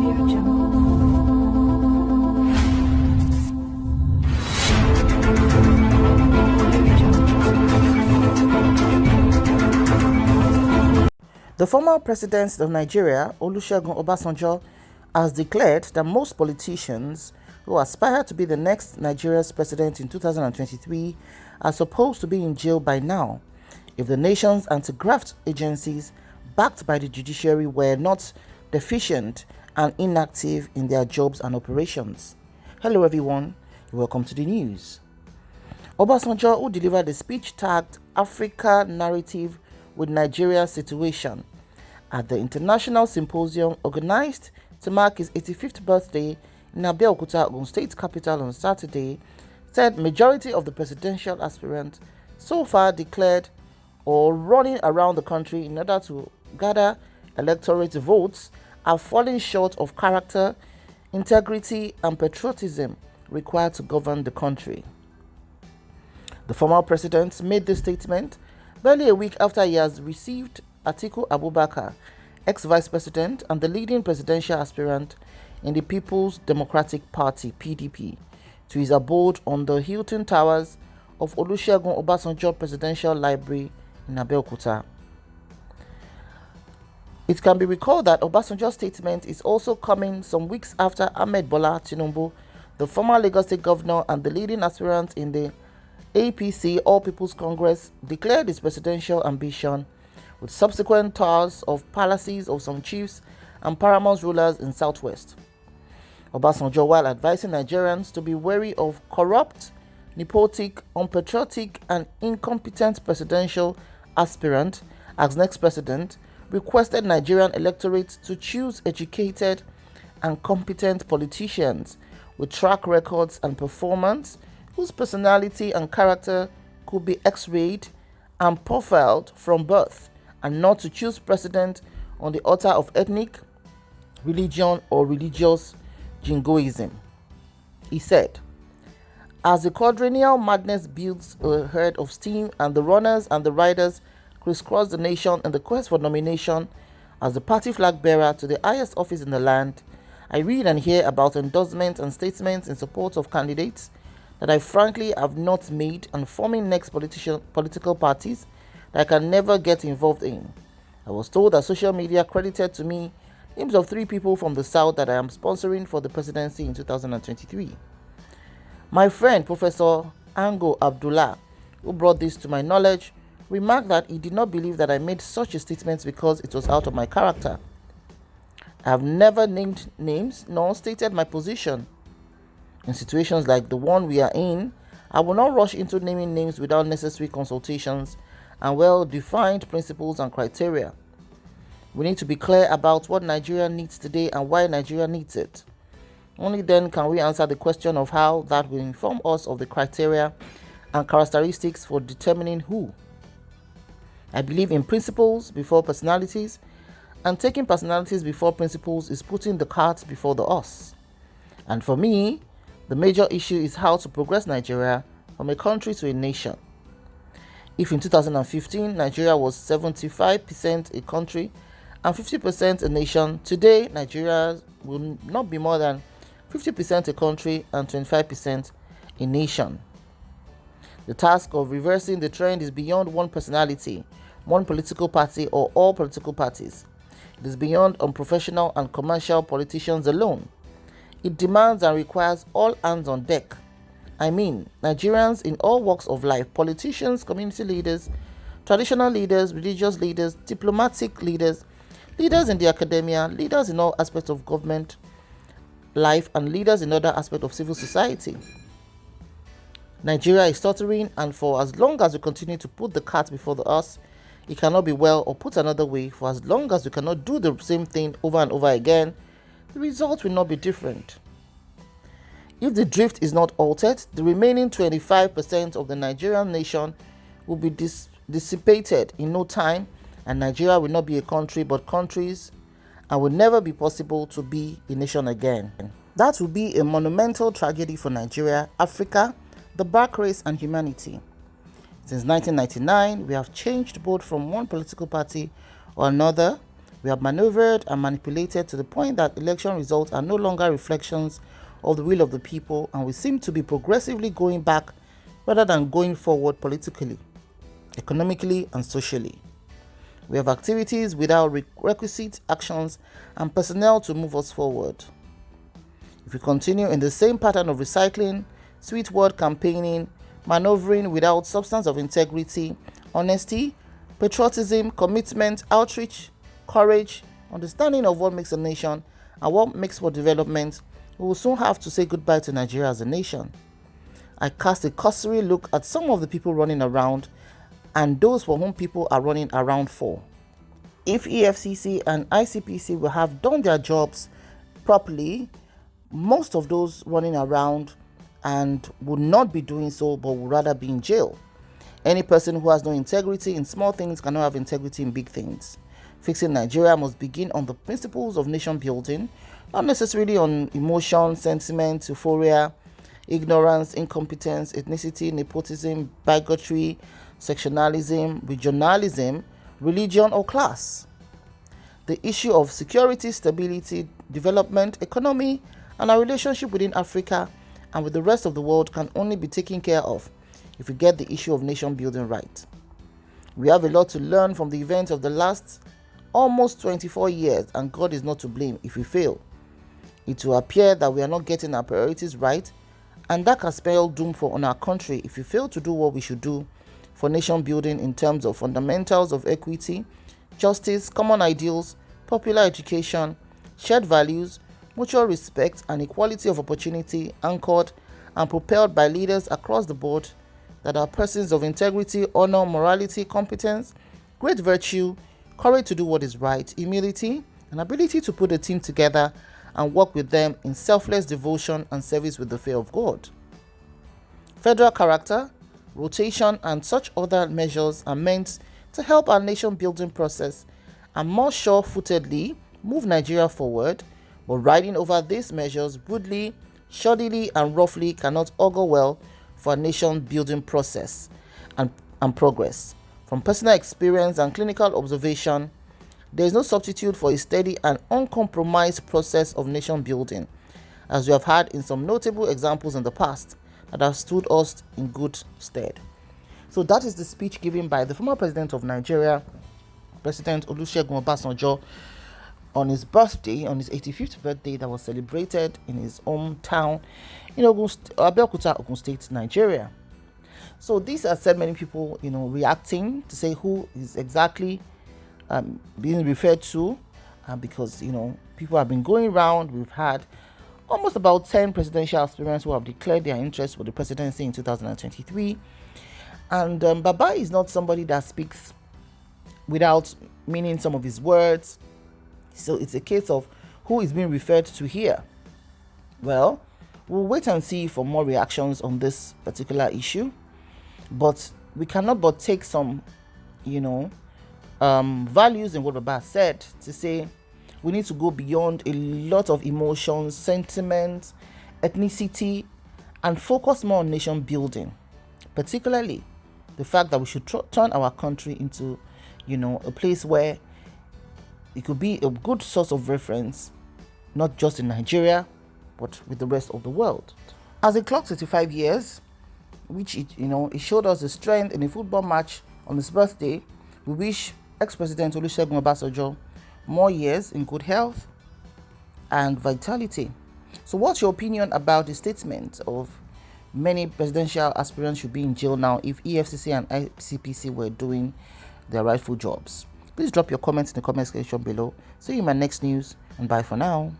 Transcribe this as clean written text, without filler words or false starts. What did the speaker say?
The former president of Nigeria, Olusegun Obasanjo, has declared that most politicians who aspire to be the next Nigeria's president in 2023 are supposed to be in jail by now if the nation's anti-graft agencies, backed by the judiciary, were not deficient and inactive in their jobs and operations. Hello everyone, welcome to the news. Obasanjo, who delivered a speech tagged Africa Narrative with Nigeria's Situation at the International Symposium organized to mark his 85th birthday in Abeokuta, Ogun State capital on Saturday, said majority of the presidential aspirants so far declared or running around the country in order to gather electorate votes are falling short of character, integrity, and patriotism required to govern the country. The former president made this statement barely a week after he has received Atiku Abubakar, ex-vice president and the leading presidential aspirant in the People's Democratic Party (PDP), to his abode on the Hilton Towers of Olusegun Obasanjo Presidential Library in Abeokuta. It can be recalled that Obasanjo's statement is also coming some weeks after Ahmed Bola Tinubu, the former Lagos State governor and the leading aspirant in the APC All People's Congress, declared his presidential ambition with subsequent tours of palaces of some chiefs and paramount rulers in Southwest. Obasanjo, while advising Nigerians to be wary of corrupt, nepotic, unpatriotic, and incompetent presidential aspirant as next president, requested Nigerian electorate to choose educated and competent politicians with track records and performance, whose personality and character could be x-rayed and profiled from birth, and not to choose president on the altar of ethnic, religion, or religious jingoism. He said, as the quadrennial madness builds a herd of steam and the runners and the riders crisscross the nation in the quest for nomination as the party flag bearer to the highest office in the land, I read and hear about endorsements and statements in support of candidates that I frankly have not made and forming next political parties that I can never get involved in. I was told that social media credited to me names of 3 people from the South that I am sponsoring for the presidency in 2023. My friend, Professor Ango Abdullah, who brought this to my knowledge, remarked that he did not believe that I made such a statement because it was out of my character. I have never named names nor stated my position. In situations like the one we are in, I will not rush into naming names without necessary consultations and well-defined principles and criteria. We need to be clear about what Nigeria needs today and why Nigeria needs it. Only then can we answer the question of how that will inform us of the criteria and characteristics for determining who. I believe in principles before personalities, and taking personalities before principles is putting the cart before the horse. And for me, the major issue is how to progress Nigeria from a country to a nation. If in 2015 Nigeria was 75% a country and 50% a nation, today Nigeria will not be more than 50% a country and 25% a nation. The task of reversing the trend is beyond one personality, one political party, or all political parties. It is beyond unprofessional and commercial politicians alone. It demands and requires all hands on deck. I mean, Nigerians in all walks of life, politicians, community leaders, traditional leaders, religious leaders, diplomatic leaders, leaders in the academia, leaders in all aspects of government life, and leaders in other aspects of civil society. Nigeria is stuttering, and for as long as we continue to put the cart before the horse, it cannot be well, or put another way, for as long as we cannot do the same thing over and over again, the result will not be different. If the drift is not altered, the remaining 25% of the Nigerian nation will be dissipated in no time, and Nigeria will not be a country but countries, and will never be possible to be a nation again. That will be a monumental tragedy for Nigeria, Africa, the black race, and humanity. Since 1999, we have changed both from one political party or another. We have maneuvered and manipulated to the point that election results are no longer reflections of the will of the people, and we seem to be progressively going back rather than going forward politically, economically, and socially. We have activities without requisite actions and personnel to move us forward. If we continue in the same pattern of recycling, sweet word campaigning, maneuvering without substance of integrity, honesty, patriotism, commitment, outreach, courage, understanding of what makes a nation and what makes for development, we will soon have to say goodbye to Nigeria as a nation. I cast a cursory look at some of the people running around and those for whom people are running around for. If EFCC and ICPC will have done their jobs properly, most of those running around and would not be doing so, but would rather be in jail. Any person who has no integrity in small things cannot have integrity in big things. Fixing Nigeria must begin on the principles of nation building, not necessarily on emotion, sentiment, euphoria, ignorance, incompetence, ethnicity, nepotism, bigotry, sectionalism, regionalism, religion, or class. The issue of security, stability, development, economy, and our relationship within Africa and with the rest of the world can only be taken care of if we get the issue of nation building right. We have a lot to learn from the events of the last almost 24 years, and God is not to blame if we fail. It will appear that we are not getting our priorities right, and that can spell doom on our country if we fail to do what we should do for nation building in terms of fundamentals of equity, justice, common ideals, popular education, shared values, mutual respect, and equality of opportunity, anchored and propelled by leaders across the board that are persons of integrity, honor, morality, competence, great virtue, courage to do what is right, humility, and ability to put a team together and work with them in selfless devotion and service with the fear of God. Federal character, rotation, and such other measures are meant to help our nation building process and more sure-footedly move Nigeria forward, but riding over these measures rudely, shoddily, and roughly cannot augur well for a nation building process and progress. From personal experience and clinical observation, there is no substitute for a steady and uncompromised process of nation building, as we have had in some notable examples in the past that have stood us in good stead. So that is the speech given by the former president of Nigeria, President Olusegunobasanjo, on his birthday, on his 85th birthday, that was celebrated in his hometown in Abeokuta, Ogun State, Nigeria. So these are said many people, reacting to say who is exactly being referred to, because people have been going around. We've had almost about 10 presidential aspirants who have declared their interest for the presidency in 2023, and Baba is not somebody that speaks without meaning some of his words. So it's a case of who is being referred to here. Well, we'll wait and see for more reactions on this particular issue, but we cannot but take some values in what Baba said to say we need to go beyond a lot of emotions, sentiments, ethnicity, and focus more on nation building, particularly the fact that we should turn our country into a place where it could be a good source of reference, not just in Nigeria, but with the rest of the world. As it clocked 35 years, which it showed us the strength in a football match on his birthday, we wish ex-President Olusegun Obasanjo more years in good health and vitality. So what's your opinion about the statement of many presidential aspirants should be in jail now if EFCC and ICPC were doing their rightful jobs? Please drop your comments in the comment section below. See you in my next news, and bye for now.